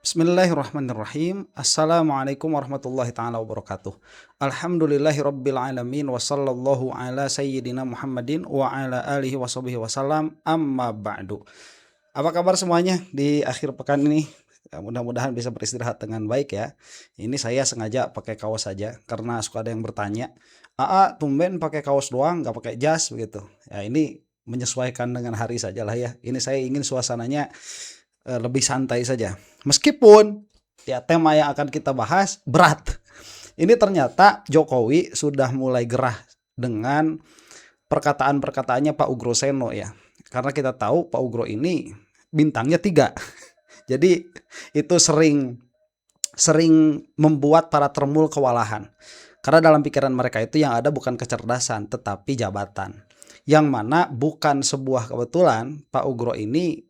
Bismillahirrahmanirrahim. Assalamualaikum warahmatullahi taala wabarakatuh. Alhamdulillahirabbil alamin wa sallallahu ala sayyidina Muhammadin wa ala alihi washabihi wasallam. Amma ba'du. Apa kabar semuanya di akhir pekan ini? Ya, mudah-mudahan bisa beristirahat dengan baik ya. Ini saya sengaja pakai kaos saja karena suka ada yang bertanya, "Aa, tumben pakai kaos doang, nggak pakai jas begitu." Ya, ini menyesuaikan dengan hari sajalah ya. Ini saya ingin suasananya lebih santai saja. Meskipun ya tema yang akan kita bahas berat. Ini ternyata Jokowi sudah mulai gerah dengan perkataan-perkataannya Pak Ugro Seno ya. Karena kita tahu Pak Ugro ini bintangnya 3. Jadi itu sering membuat para termul kewalahan. Karena dalam pikiran mereka itu yang ada bukan kecerdasan tetapi jabatan. Yang mana bukan sebuah kebetulan Pak Ugro ini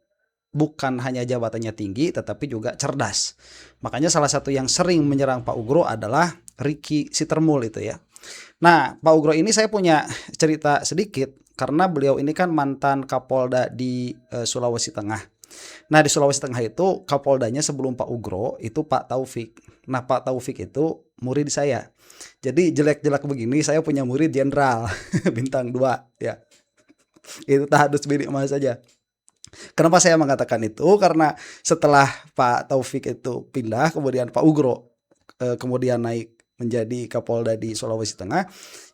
bukan hanya jabatannya tinggi tetapi juga cerdas. Makanya salah satu yang sering menyerang Pak Ugro adalah Ricky Sitermul itu ya. Nah, Pak Ugro ini saya punya cerita sedikit karena beliau ini kan mantan Kapolda di Sulawesi Tengah. Nah, di Sulawesi Tengah itu Kapoldanya sebelum Pak Ugro itu Pak Taufik. Nah, Pak Taufik itu murid saya. Jadi jelek-jelek begini saya punya murid jenderal bintang 2 ya. Itu tahadus bidik mas saja. Kenapa saya mengatakan itu? Karena setelah Pak Taufik itu pindah, kemudian Pak Ugro kemudian naik menjadi Kapolda di Sulawesi Tengah,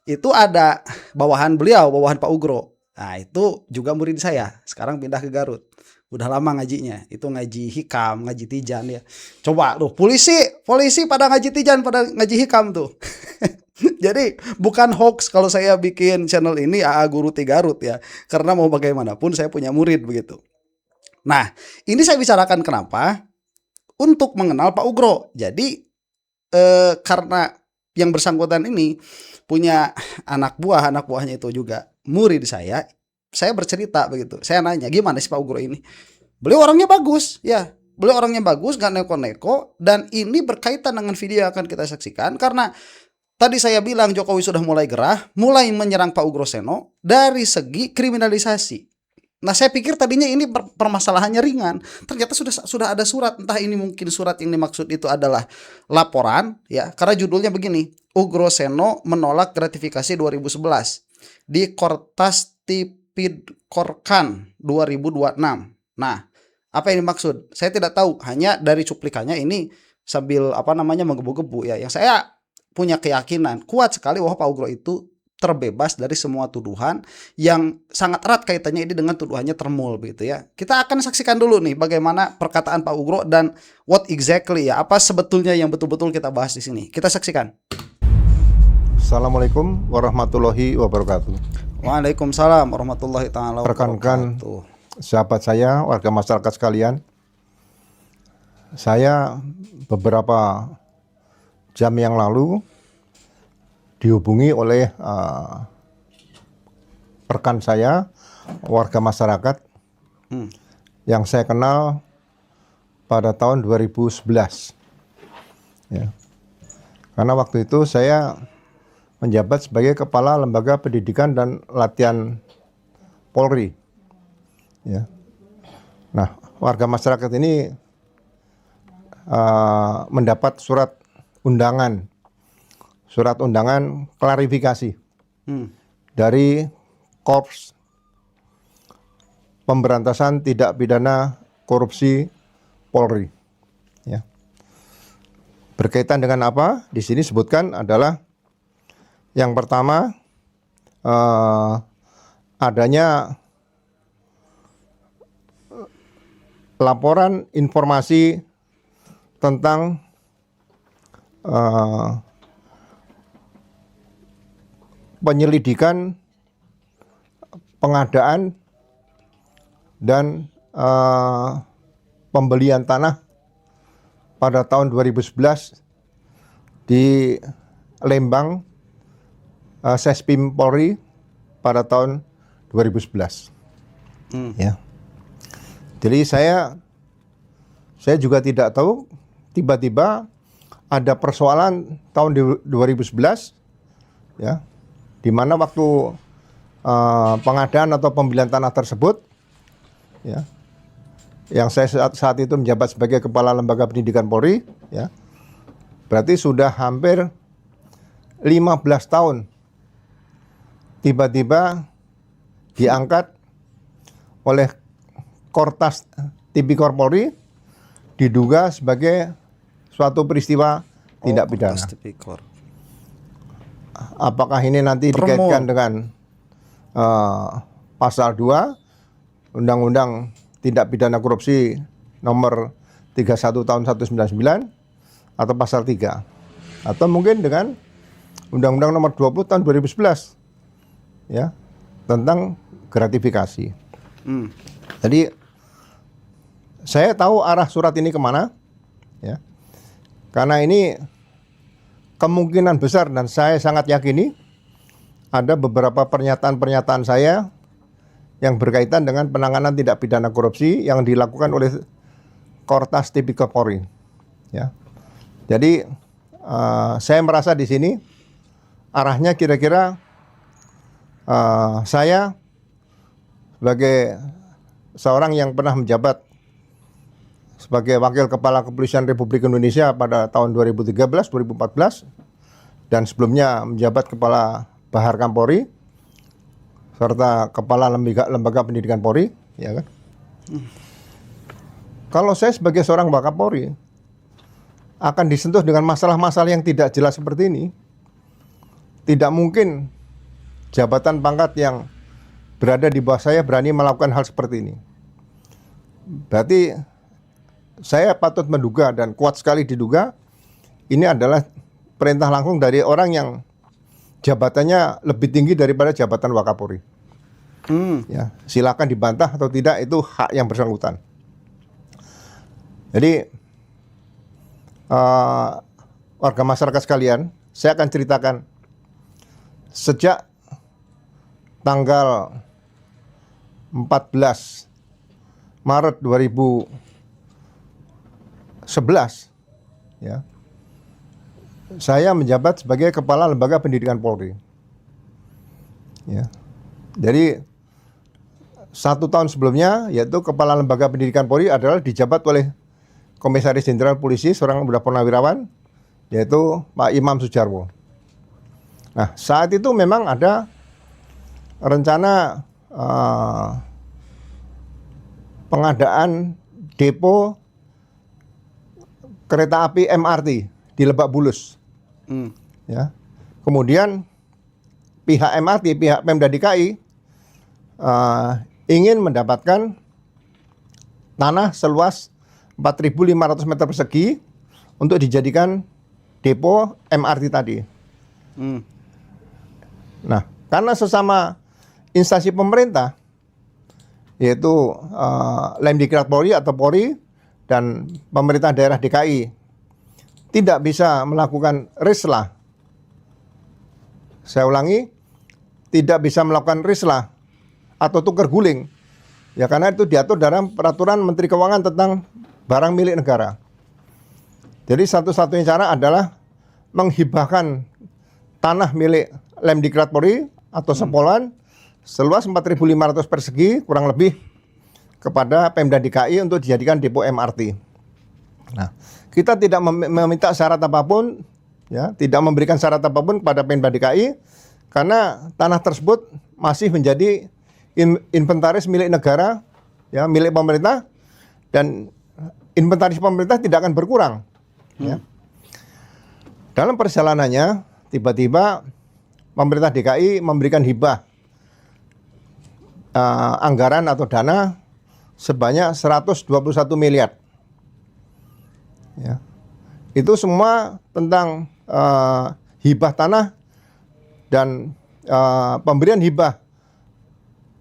itu ada bawahan beliau, bawahan Pak Ugro. Nah, itu juga murid saya. Sekarang pindah ke Garut. Udah lama ngajinya. Itu ngaji hikam, ngaji tijan ya. Coba tuh, polisi pada ngaji tijan, pada ngaji hikam tuh. Jadi bukan hoax kalau saya bikin channel ini AA Guru Ti Garut ya. Karena mau bagaimanapun saya punya murid begitu. Nah, ini saya bicarakan kenapa? Untuk mengenal Pak Ugro. Jadi karena yang bersangkutan ini punya anak buahnya itu juga murid saya bercerita begitu. Saya nanya, gimana sih Pak Ugro ini? Beliau orangnya bagus, ya. Beliau orangnya bagus, gak neko-neko. Dan ini berkaitan dengan video yang akan kita saksikan. Karena tadi saya bilang Jokowi sudah mulai gerah, mulai menyerang Pak Ugro Seno dari segi kriminalisasi. Nah, saya pikir tadinya ini permasalahannya ringan. Ternyata sudah ada surat, entah ini mungkin surat yang dimaksud itu adalah laporan ya. Karena judulnya begini, Ugro Seno menolak gratifikasi 2011 di Kortas Tipidkorkan 2026. Nah, apa yang dimaksud? Saya tidak tahu, hanya dari cuplikannya ini sambil menggebu-gebu ya. Yang saya punya keyakinan kuat sekali bahwa Pak Ugro itu terbebas dari semua tuduhan yang sangat erat kaitannya ini dengan tuduhannya termul begitu ya. Kita akan saksikan dulu nih bagaimana perkataan Pak Ugro dan what exactly ya, apa sebetulnya yang betul-betul kita bahas di sini. Kita saksikan. Assalamualaikum warahmatullahi wabarakatuh. Waalaikumsalam warahmatullahi taala wabarakatuh. Rekan-rekan sahabat saya, warga masyarakat sekalian, saya beberapa jam yang lalu dihubungi oleh rekan saya, warga masyarakat yang saya kenal pada tahun 2011 ya. Karena waktu itu saya menjabat sebagai Kepala Lembaga Pendidikan dan Latihan Polri ya. Nah, warga masyarakat ini mendapat surat undangan klarifikasi dari Korps Pemberantasan Tindak Pidana Korupsi Polri. Ya. Berkaitan dengan apa? Di sini sebutkan adalah yang pertama adanya laporan informasi tentang penyelidikan pengadaan dan pembelian tanah pada tahun 2011 di Lembang, Sespim Polri pada tahun 2011. Ya. Jadi saya juga tidak tahu, tiba-tiba ada persoalan tahun 2011 ya, di mana waktu pengadaan atau pembelian tanah tersebut ya, yang saya saat itu menjabat sebagai Kepala Lembaga Pendidikan Polri, ya, berarti sudah hampir 15 tahun tiba-tiba diangkat oleh Kortas Tipikor Polri diduga sebagai suatu peristiwa tindak pidana. Kortas Tipikor. Apakah ini nanti dikaitkan dengan pasal 2 Undang-Undang Tindak Pidana Korupsi nomor 31 tahun 1999 atau pasal 3, atau mungkin dengan Undang-Undang nomor 20 tahun 2011, ya, tentang gratifikasi. Jadi saya tahu arah surat ini kemana, ya, karena ini kemungkinan besar dan saya sangat yakini ada beberapa pernyataan-pernyataan saya yang berkaitan dengan penanganan tindak pidana korupsi yang dilakukan oleh Kortas Tipikor Polri, ya. Jadi saya merasa di sini arahnya kira-kira saya sebagai seorang yang pernah menjabat sebagai Wakil Kepala Kepolisian Republik Indonesia pada tahun 2013-2014 dan sebelumnya menjabat Kepala Baharkam Polri serta Kepala Lembaga Pendidikan Polri, ya kan? Kalau saya sebagai seorang Wakapolri akan disentuh dengan masalah-masalah yang tidak jelas seperti ini, tidak mungkin jabatan pangkat yang berada di bawah saya berani melakukan hal seperti ini. Berarti saya patut menduga dan kuat sekali diduga ini adalah perintah langsung dari orang yang jabatannya lebih tinggi daripada jabatan Wakapolri. Ya, silakan dibantah atau tidak, itu hak yang bersangkutan. Jadi warga masyarakat sekalian, saya akan ceritakan sejak tanggal 14 Maret 2011, ya, saya menjabat sebagai Kepala Lembaga Pendidikan Polri, ya. Jadi 1 tahun sebelumnya, yaitu Kepala Lembaga Pendidikan Polri adalah dijabat oleh Komisaris Jenderal Polisi, seorang udah purnawirawan, yaitu Pak Imam Sujarwo. Nah, saat itu memang ada rencana pengadaan depo kereta api MRT di Lebak Bulus. Ya. Kemudian pihak MRT, pihak Pemda DKI ingin mendapatkan tanah seluas 4.500 meter persegi untuk dijadikan depo MRT tadi. Nah, karena sesama instansi pemerintah, yaitu Lemdiklat Polri atau Polri dan pemerintah daerah DKI, tidak bisa melakukan rislah. Saya ulangi, tidak bisa melakukan rislah atau tukar guling, ya, karena itu diatur dalam Peraturan Menteri Keuangan tentang barang milik negara. Jadi satu-satunya cara adalah menghibahkan tanah milik Lemdiklat Polri atau Sepolwan seluas 4.500 persegi kurang lebih kepada Pemda DKI untuk dijadikan depo MRT. Nah, kita tidak meminta syarat apapun, ya, tidak memberikan syarat apapun kepada Pemda DKI karena tanah tersebut masih menjadi inventaris milik negara, ya, milik pemerintah, dan inventaris pemerintah tidak akan berkurang. Ya. Dalam perjalanannya, tiba-tiba pemerintah DKI memberikan hibah anggaran atau dana sebanyak 121 miliar. Ya. Itu semua tentang hibah tanah dan pemberian hibah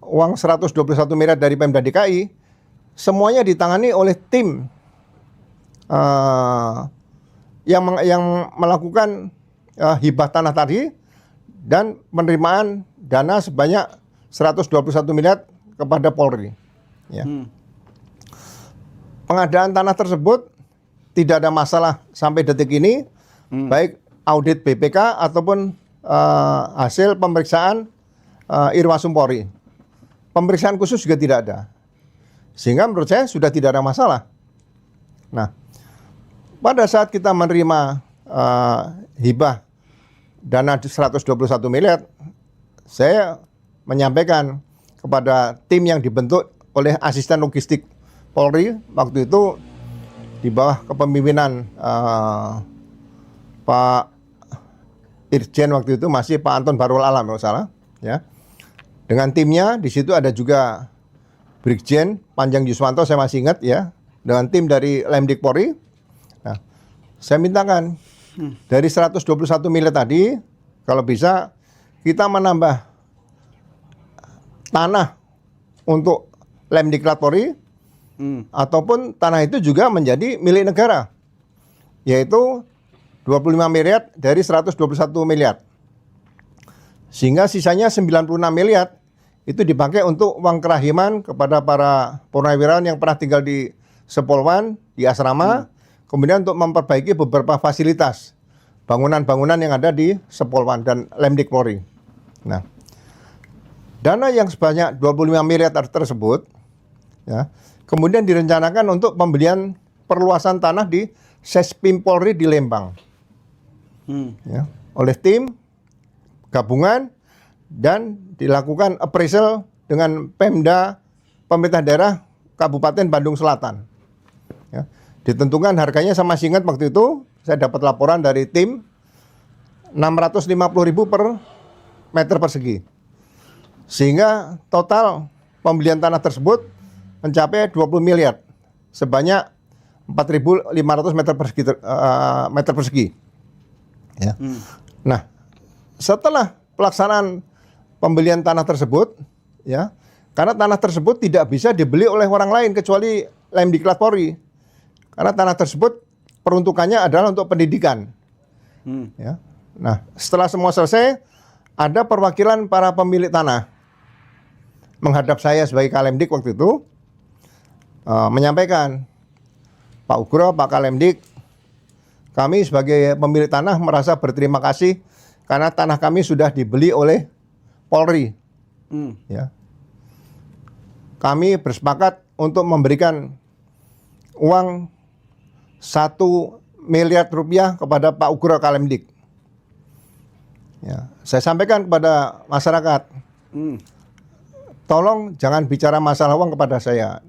uang 121 miliar dari Pemda DKI, semuanya ditangani oleh tim yang melakukan hibah tanah tadi dan penerimaan dana sebanyak 121 miliar kepada Polri. Ya. Pengadaan tanah tersebut tidak ada masalah sampai detik ini, baik audit BPK ataupun hasil pemeriksaan Irwasum Polri. Pemeriksaan khusus juga tidak ada. Sehingga menurut saya sudah tidak ada masalah. Nah, pada saat kita menerima hibah dana 121 miliar, saya menyampaikan kepada tim yang dibentuk oleh asisten logistik Polri waktu itu di bawah kepemimpinan Pak Irjen waktu itu masih Pak Anton Barul Alam kalau salah, ya. Dengan timnya di situ ada juga Brigjen Panjang Yuswanto, saya masih ingat ya, dengan tim dari Lemdik Polri. Nah, saya mintakan dari 121 miliar tadi, kalau bisa kita menambah tanah untuk Lemdiklat Polri, ataupun tanah itu juga menjadi milik negara, yaitu 25 miliar dari 121 miliar. Sehingga sisanya 96 miliar itu dipakai untuk uang kerahiman kepada para purnawirawan yang pernah tinggal di Sepolwan, di asrama, kemudian untuk memperbaiki beberapa fasilitas bangunan-bangunan yang ada di Sepolwan dan Lemdik Polri. Nah, dana yang sebanyak 25 miliar tersebut, ya, kemudian direncanakan untuk pembelian perluasan tanah di Sespim Polri di Lembang, ya, oleh tim gabungan, dan dilakukan appraisal dengan Pemda pemerintah daerah Kabupaten Bandung Selatan. Ya, ditentukan harganya, saya masih ingat waktu itu saya dapat laporan dari tim 650.000 per meter persegi. Sehingga total pembelian tanah tersebut mencapai 20 miliar sebanyak 4.500 meter persegi. Ya. Nah, setelah pelaksanaan pembelian tanah tersebut, ya, karena tanah tersebut tidak bisa dibeli oleh orang lain kecuali Lemdiklat Polri, karena tanah tersebut peruntukannya adalah untuk pendidikan. Ya. Nah, setelah semua selesai, ada perwakilan para pemilik tanah menghadap saya sebagai Kalemdik waktu itu, menyampaikan, Pak Ugro, Pak Kalemdik, kami sebagai pemilik tanah merasa berterima kasih karena tanah kami sudah dibeli oleh Polri. Ya. Kami bersepakat untuk memberikan uang 1 miliar rupiah kepada Pak Ugro Kalemdik. Ya. Saya sampaikan kepada masyarakat, tolong jangan bicara masalah uang kepada saya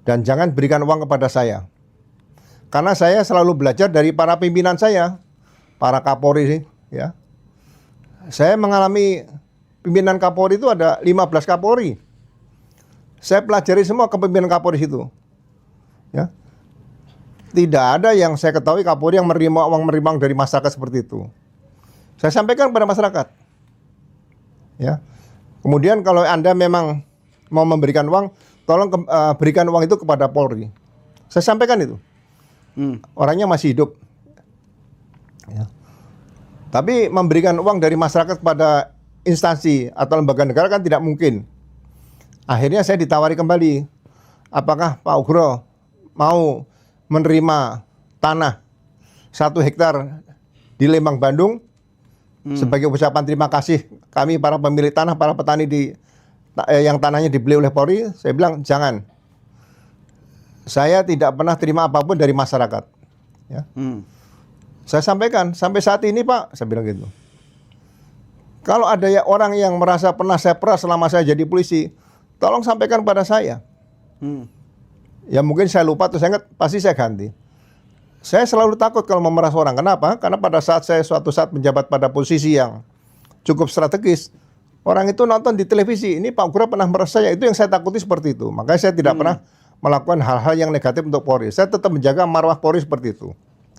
dan jangan berikan uang kepada saya. Karena saya selalu belajar dari para pimpinan saya, para Kapolri, ya. Saya mengalami pimpinan Kapolri itu ada 15 Kapolri. Saya pelajari semua kepemimpinan Kapolri itu. Ya. Tidak ada yang saya ketahui Kapolri yang menerima uang dari masyarakat seperti itu. Saya sampaikan kepada masyarakat. Ya. Kemudian kalau Anda memang mau memberikan uang, tolong berikan uang itu kepada Polri. Saya sampaikan itu. Orangnya masih hidup. Ya. Tapi memberikan uang dari masyarakat kepada instansi atau lembaga negara kan tidak mungkin. Akhirnya saya ditawari kembali, apakah Pak Ugro mau menerima tanah 1 hektar di Lembang, Bandung sebagai ucapan terima kasih kami para pemilik tanah, para petani yang tanahnya dibeli oleh Polri. Saya bilang jangan. Saya tidak pernah terima apapun dari masyarakat. Ya. Saya sampaikan, sampai saat ini Pak, saya bilang gitu. Kalau ada orang yang merasa pernah saya peras selama saya jadi polisi, tolong sampaikan pada saya. Ya mungkin saya lupa atau saya ingat, pasti saya ganti. Saya selalu takut kalau memeras orang. Kenapa? Karena pada saat saya suatu saat menjabat pada posisi yang cukup strategis, orang itu nonton di televisi, ini Pak Ugro pernah memeras saya. Itu yang saya takuti seperti itu. Makanya saya tidak pernah melakukan hal-hal yang negatif untuk Polri. Saya tetap menjaga marwah Polri seperti itu.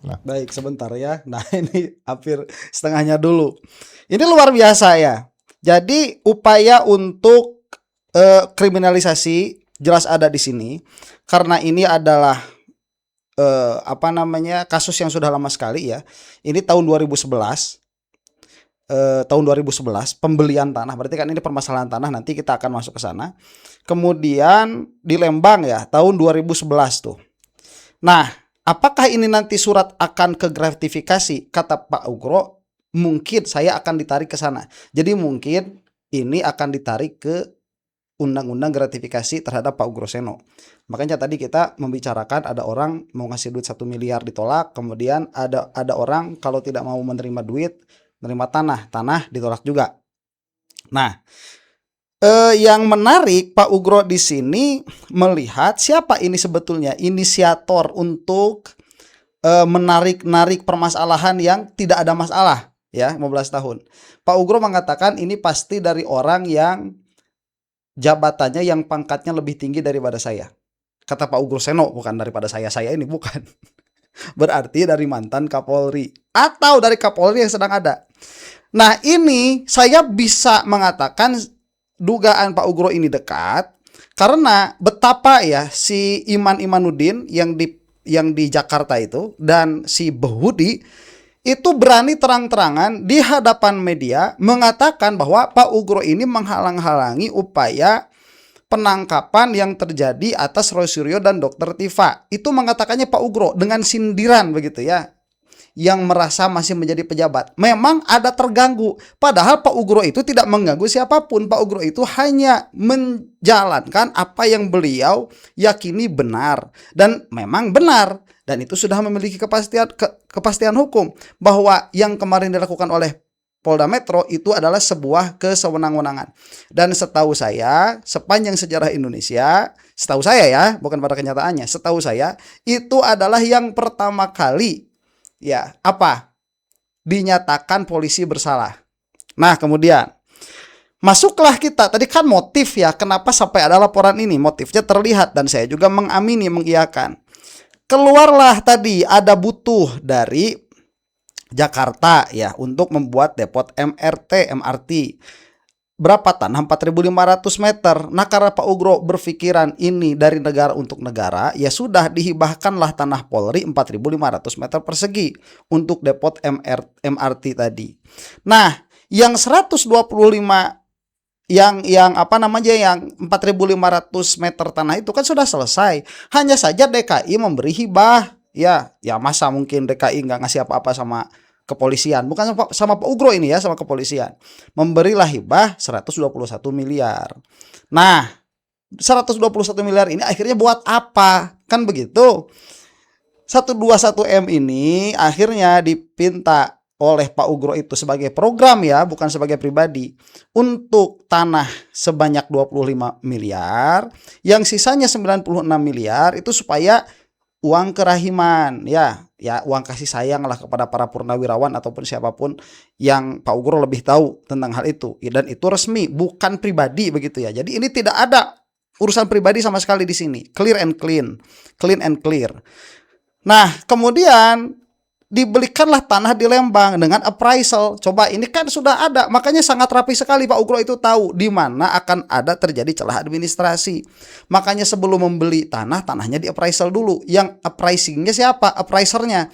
Nah. Baik, sebentar ya. Nah, ini hampir setengahnya dulu. Ini luar biasa ya. Jadi upaya untuk kriminalisasi jelas ada di sini karena ini adalah kasus yang sudah lama sekali ya. Ini tahun 2011. Tahun 2011 pembelian tanah. Berarti kan ini permasalahan tanah, nanti kita akan masuk ke sana. Kemudian di Lembang ya, tahun 2011 tuh. Nah, apakah ini nanti surat akan ke gratifikasi? Kata Pak Ugro, mungkin saya akan ditarik ke sana. Jadi mungkin ini akan ditarik ke undang-undang gratifikasi terhadap Pak Ugro Seno. Makanya tadi kita membicarakan ada orang mau ngasih duit 1 miliar ditolak, kemudian ada orang kalau tidak mau menerima duit, menerima tanah ditolak juga. Nah, yang menarik Pak Ugro di sini melihat siapa ini sebetulnya inisiator untuk menarik permasalahan yang tidak ada masalah ya 15 tahun. Pak Ugro mengatakan ini pasti dari orang yang jabatannya yang pangkatnya lebih tinggi daripada saya. Kata Pak Ugro Seno, bukan daripada saya ini bukan. Berarti dari mantan Kapolri atau dari Kapolri yang sedang ada. Nah, ini saya bisa mengatakan dugaan Pak Ugro ini dekat karena betapa ya si Iman Imanuddin yang di Jakarta itu dan si Behudi itu berani terang-terangan di hadapan media mengatakan bahwa Pak Ugro ini menghalang-halangi upaya penangkapan yang terjadi atas Roy Suryo dan Dr. Tifa. Itu mengatakannya Pak Ugro dengan sindiran begitu ya, yang merasa masih menjadi pejabat. Memang ada terganggu. Padahal Pak Ugro itu tidak mengganggu siapapun. Pak Ugro itu hanya menjalankan apa yang beliau yakini benar. Dan memang benar. Dan itu sudah memiliki kepastian hukum. Bahwa yang kemarin dilakukan oleh Polda Metro itu adalah sebuah kesewenang-wenangan. Dan setahu saya, sepanjang sejarah Indonesia, setahu saya ya, bukan pada kenyataannya, setahu saya, itu adalah yang pertama kali ya, dinyatakan polisi bersalah. Nah, kemudian masuklah kita, tadi kan motif ya, kenapa sampai ada laporan ini, motifnya terlihat dan saya juga mengamini, mengiyakan. Keluarlah tadi ada butuh dari Jakarta ya untuk membuat depot MRT. Berapa tanah? 4.500 meter. Nah, karena Pak Ugro berpikiran ini dari negara untuk negara, ya sudah dihibahkanlah tanah Polri 4.500 meter persegi untuk depot MRT tadi. Nah, yang 125 yang 4.500 meter tanah itu kan sudah selesai. Hanya saja DKI memberi hibah. Ya masa mungkin DKI nggak ngasih apa-apa sama kepolisian, bukan sama Pak Ugro ini ya, sama kepolisian. Memberilah hibah 121 miliar. Nah, 121 miliar ini akhirnya buat apa? Kan begitu. 121M ini akhirnya dipinta oleh Pak Ugro itu sebagai program ya, bukan sebagai pribadi, untuk tanah sebanyak 25 miliar, yang sisanya 96 miliar itu supaya uang kerahiman ya uang kasih sayang lah kepada para purnawirawan ataupun siapapun yang Pak Ugro lebih tahu tentang hal itu ya, dan itu resmi bukan pribadi begitu ya. Jadi ini tidak ada urusan pribadi sama sekali di sini, clear and clear. Nah, kemudian dibelikanlah tanah di Lembang dengan appraisal. Coba ini kan sudah ada, makanya sangat rapi sekali Pak Ugro itu tahu di mana akan ada terjadi celah administrasi. Makanya sebelum membeli tanahnya di appraisal dulu. Yang appraisingnya siapa? Appraisernya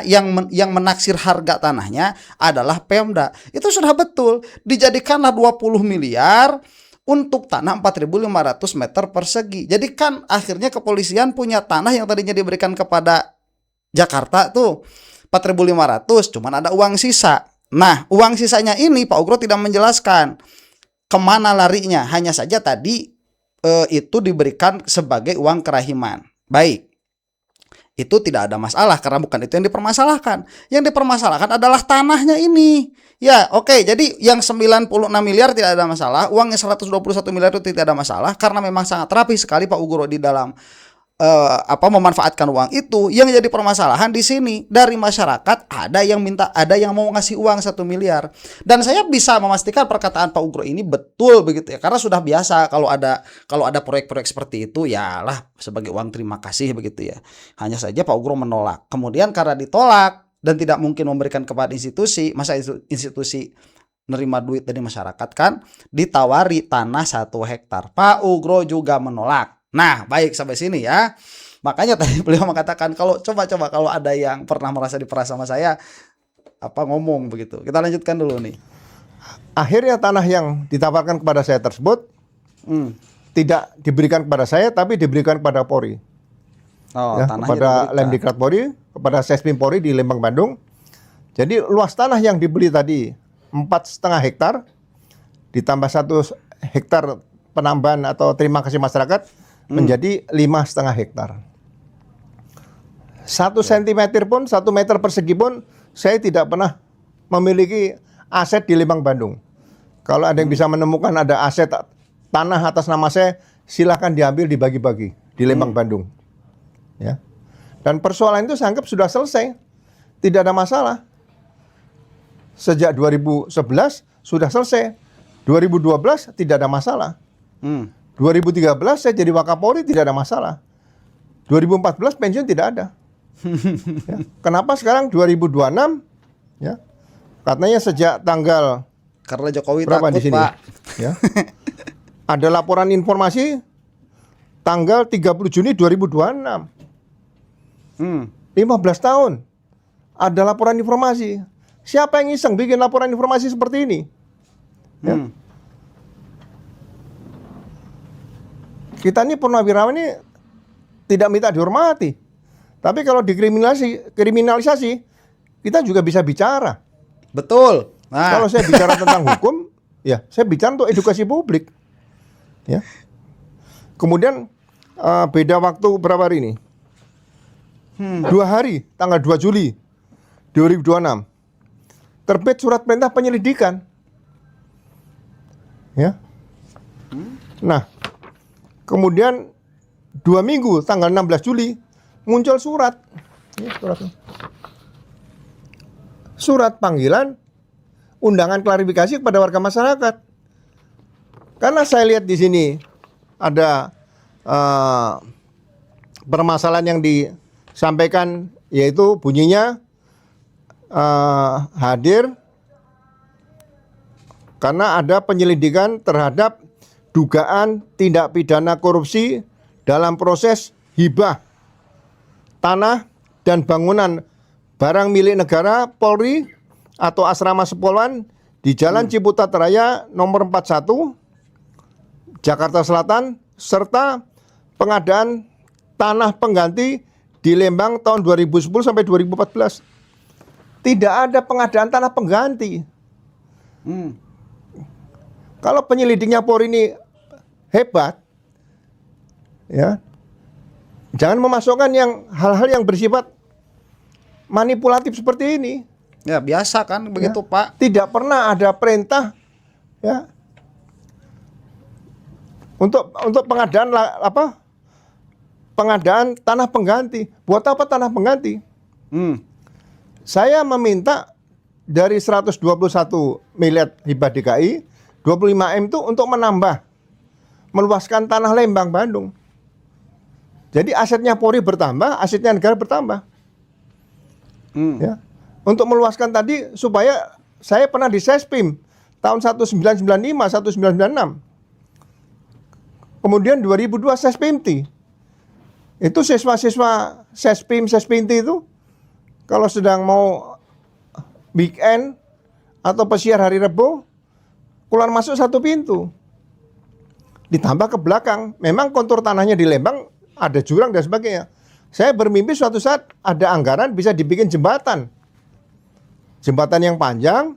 yang menaksir harga tanahnya adalah Pemda. Itu sudah betul. Dijadikanlah 20 miliar untuk tanah 4.500 meter persegi. Jadi kan akhirnya kepolisian punya tanah yang tadinya diberikan kepada Jakarta tuh 4.500, cuman ada uang sisa. Nah, uang sisanya ini Pak Ugro tidak menjelaskan kemana larinya. Hanya saja tadi itu diberikan sebagai uang kerahiman. Baik, itu tidak ada masalah karena bukan itu yang dipermasalahkan. Yang dipermasalahkan adalah tanahnya ini. Ya, oke. Jadi yang 96 miliar tidak ada masalah. Uang yang 121 miliar itu tidak ada masalah karena memang sangat rapi sekali Pak Ugro di dalam memanfaatkan uang itu. Yang jadi permasalahan di sini dari masyarakat ada yang mau ngasih uang 1 miliar. Dan saya bisa memastikan perkataan Pak Ugro ini betul begitu ya, karena sudah biasa kalau ada proyek-proyek seperti itu ya lah sebagai uang terima kasih begitu ya. Hanya saja Pak Ugro menolak. Kemudian karena ditolak dan tidak mungkin memberikan kepada institusi, masa institusi nerima duit dari masyarakat kan, ditawari tanah 1 hektar. Pak Ugro juga menolak. Nah, baik sampai sini ya. Makanya tadi beliau mengatakan kalau kalau ada yang pernah merasa diperas sama saya ngomong begitu. Kita lanjutkan dulu nih. Akhirnya tanah yang ditawarkan kepada saya tersebut tidak diberikan kepada saya, tapi diberikan kepada Polri. Ya, kepada Lemdiklat Polri, kepada Sespim Polri di Lembang, Bandung. Jadi luas tanah yang dibeli tadi 4,5 hektar ditambah 1 hektar penambahan atau terima kasih masyarakat menjadi 5,5 hektar. 1 cm pun, 1 meter persegi pun saya tidak pernah memiliki aset di Lembang Bandung. Kalau ada yang bisa menemukan ada aset tanah atas nama saya, silahkan diambil, dibagi-bagi di Lembang Bandung. Ya. Dan persoalan itu saya anggap sudah selesai, tidak ada masalah. Sejak 2011 sudah selesai, 2012 tidak ada masalah. 2013 saya jadi Wakapolri, tidak ada masalah. 2014 pensiun tidak ada. Ya. Kenapa sekarang 2026? Ya. Katanya sejak tanggal Karena Jokowi berapa takut, di sini? Pak. Ya. Ada laporan informasi tanggal 30 Juni 2026. 15 tahun. Ada laporan informasi. Siapa yang iseng bikin laporan informasi seperti ini? Ya. Kita ini purnawirawan ini tidak minta dihormati. Tapi kalau dikriminalisasi, kita juga bisa bicara. Betul. Nah, Kalau saya bicara tentang hukum, ya saya bicara untuk edukasi publik. Ya. Kemudian beda waktu berapa hari ini? 2 hari, tanggal 2 Juli 2026. Terbit surat perintah penyelidikan. Ya. Nah, kemudian 2 minggu, tanggal 16 Juli muncul surat. Ya, surat panggilan undangan klarifikasi kepada warga masyarakat. Karena saya lihat di sini ada permasalahan yang disampaikan, yaitu bunyinya hadir karena ada penyelidikan terhadap dugaan tindak pidana korupsi dalam proses hibah tanah dan bangunan barang milik negara Polri atau asrama Sepolwan di Jalan Ciputat Raya nomor 41 Jakarta Selatan, serta pengadaan tanah pengganti di Lembang tahun 2010 sampai 2014. Tidak ada pengadaan tanah pengganti. Kalau penyelidiknya Polri ini hebat, ya, jangan memasukkan hal-hal yang bersifat manipulatif seperti ini. ya biasa kan begitu, Ya. Pak. Tidak pernah ada perintah, ya, untuk pengadaan pengadaan tanah pengganti. Buat apa tanah pengganti? Saya meminta dari 121 miliar hibah DKI, 25 M itu untuk meluaskan tanah Lembang Bandung. Jadi asetnya Polri bertambah, asetnya negara bertambah. Ya. Untuk meluaskan tadi supaya saya pernah di Sespim tahun 1995, 1996. Kemudian 2002 Sespimti. Itu siswa-siswa Sespimti itu kalau sedang mau weekend atau pesiar hari Rebo, keluar masuk satu pintu. Ditambah ke belakang, memang kontur tanahnya di Lembang ada jurang dan sebagainya. Saya bermimpi suatu saat ada anggaran bisa dibikin jembatan. Jembatan yang panjang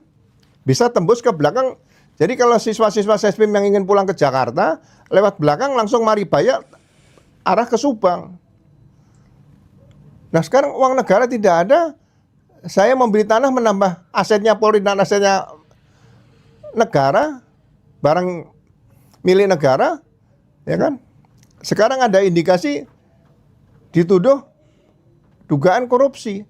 bisa tembus ke belakang. Jadi kalau siswa-siswa Sespim yang ingin pulang ke Jakarta, lewat belakang langsung Maribaya arah ke Subang. Nah sekarang uang negara tidak ada, saya membeli tanah menambah asetnya Polri dan asetnya negara, barang milik negara, ya kan? Sekarang ada indikasi dituduh dugaan korupsi.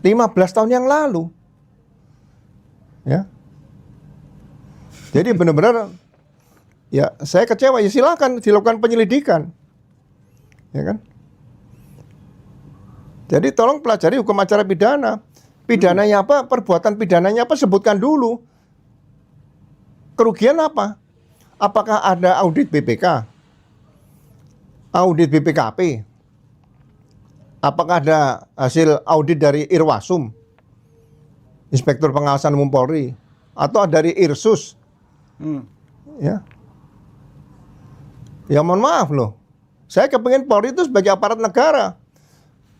15 tahun yang lalu. Ya. Jadi benar-benar ya saya kecewa, ya silakan dilakukan penyelidikan. Ya kan? Jadi tolong pelajari hukum acara pidana. Pidananya apa? Perbuatan pidananya apa? Sebutkan dulu. Kerugian apa? Apakah ada audit BPK? Audit BPKP? Apakah ada hasil audit dari Irwasum, Inspektur Pengawasan Umum Polri, atau dari Irsus? Ya. Ya mohon maaf loh. Saya kepingin Polri itu sebagai aparat negara,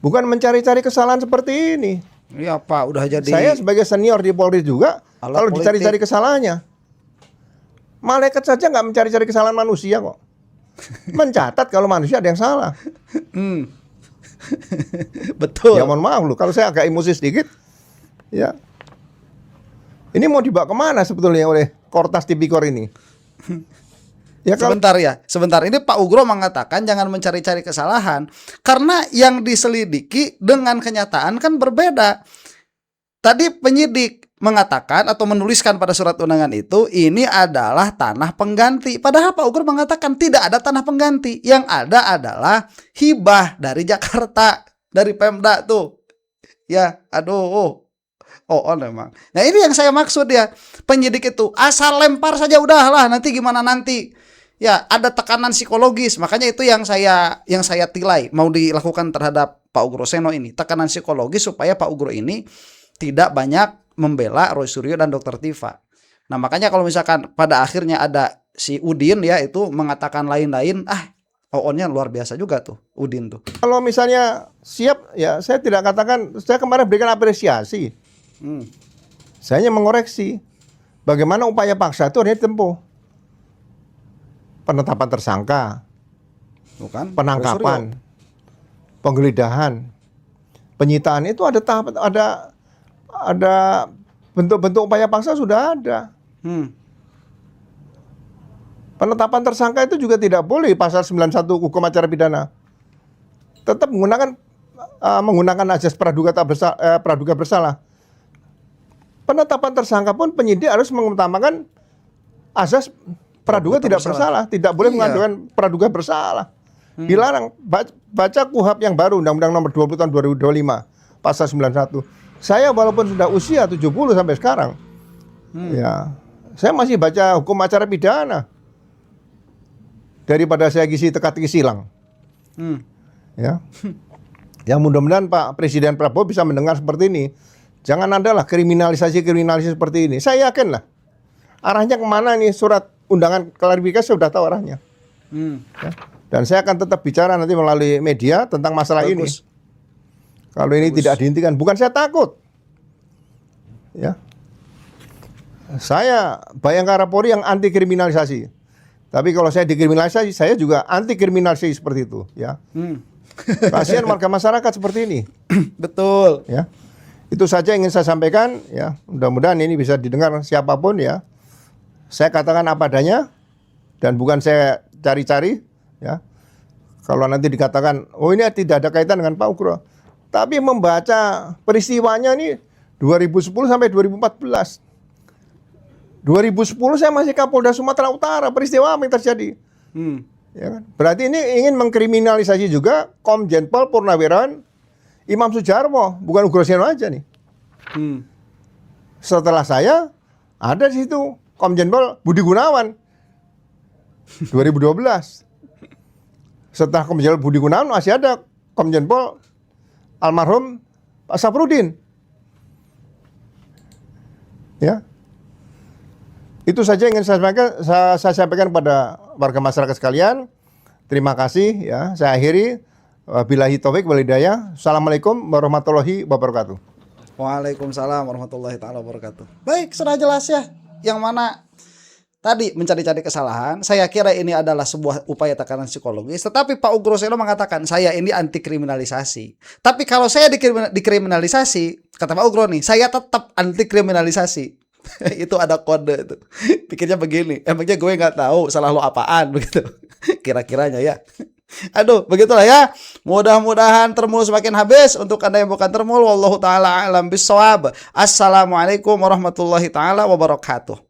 bukan mencari-cari kesalahan seperti ini. Iya Pak, udah jadi Saya sebagai senior di Polri juga, alat kalau politik. dicari-cari kesalahannya, malaikat saja nggak mencari-cari kesalahan manusia kok. Mencatat kalau manusia ada yang salah. Betul. Ya mohon maaf loh, kalau saya agak emosi sedikit, ya. Ini mau dibawa kemana sebetulnya oleh Kortas Tipikor ini? Ya kalau Sebentar. Ini Pak Ugro mengatakan jangan mencari-cari kesalahan karena yang diselidiki dengan kenyataan kan berbeda. Tadi penyidik mengatakan atau menuliskan pada surat undangan itu ini adalah tanah pengganti. Padahal Pak Ugro mengatakan tidak ada tanah pengganti. Yang ada adalah hibah dari Jakarta, dari Pemda tuh. Ya, aduh. Memang. Nah, ini yang saya maksud ya. Penyidik itu asal lempar saja udahlah, nanti gimana nanti. Ya, ada tekanan psikologis. Makanya itu yang saya tilai mau dilakukan terhadap Pak Ugro Seno ini. Tekanan psikologis supaya Pak Ugro ini tidak banyak membela Roy Suryo dan Dr. Tifa. Nah, makanya kalau misalkan pada akhirnya ada si Udin ya itu mengatakan lain-lain, OO-nya luar biasa juga tuh, Udin tuh. kalau misalnya siap, ya saya tidak katakan, saya kemarin berikan apresiasi. Saya hanya mengoreksi bagaimana upaya paksa itu harus ditempuh. Penetapan tersangka, Bukan? penangkapan, penggeledahan, penyitaan itu ada tahap, ada bentuk-bentuk upaya paksa sudah ada. Penetapan tersangka itu juga tidak boleh pasal 91 hukum acara pidana. Tetap menggunakan azas praduga bersalah. Penetapan tersangka pun penyidik harus mengutamakan azas praduga tidak bersalah, tidak boleh mengadukan praduga bersalah. Dilarang. Baca KUHP yang baru, Undang-Undang Nomor 20 Tahun 2025, Pasal 91. Saya walaupun sudah usia 70 sampai sekarang, ya, saya masih baca hukum acara pidana daripada saya ngisi teka-teki silang. Ya, yang mudah-mudahan Pak Presiden Prabowo bisa mendengar seperti ini. Jangan adalah kriminalisasi seperti ini. Saya yakin lah arahnya kemana nih, surat undangan klarifikasi sudah tahu arahnya. Ya. Dan saya akan tetap bicara nanti melalui media tentang masalah ini. Kalau ini tidak dihentikan, bukan saya takut. Ya. Saya Bayangkara Polri yang anti kriminalisasi. Tapi kalau saya dikriminalisasi, saya juga anti kriminalisasi seperti itu, ya. Kasihan warga masyarakat seperti ini. Betul. Ya. Itu saja yang ingin saya sampaikan, ya. Mudah-mudahan ini bisa didengar siapapun, ya. Saya katakan apa adanya dan bukan saya cari-cari, ya. Kalau nanti dikatakan, oh ini tidak ada kaitan dengan Pak Ugro. Tapi membaca peristiwanya ini 2010 sampai 2014. 2010 saya masih Kapolda Sumatera Utara, peristiwa apa yang terjadi? Ya kan? Berarti ini ingin mengkriminalisasi juga Komjen Pol Purnawirawan Imam Sudjarwo, bukan Ugro Seno aja nih. Setelah saya ada di situ Komjen Pol Budi Gunawan 2012. Setelah Komjen Pol Budi Gunawan masih ada Komjen Pol almarhum Pak Saprudin. Ya. Itu saja yang ingin saya sampaikan kepada warga masyarakat sekalian. Terima kasih, ya. Saya akhiri. Wabillahi taufik wal hidayah. Assalamualaikum warahmatullahi wabarakatuh. Waalaikumsalam warahmatullahi taala wabarakatuh. Baik, sudah jelas ya. Yang mana tadi mencari-cari kesalahan. Saya kira ini adalah sebuah upaya tekanan psikologis. Tetapi Pak Ugro Seno mengatakan saya ini anti kriminalisasi. Tapi kalau saya dikriminalisasi, kata Pak Ugro nih, saya tetap anti kriminalisasi. Itu ada kode itu. Pikirnya begini, emangnya gue nggak tahu salah lo apaan begitu. Kira-kiranya ya. Aduh, begitulah ya. Mudah-mudahan termul semakin habis. Untuk Anda yang bukan termul, wallahu taala alam bisawab. Assalamualaikum warahmatullahi taala wabarakatuh.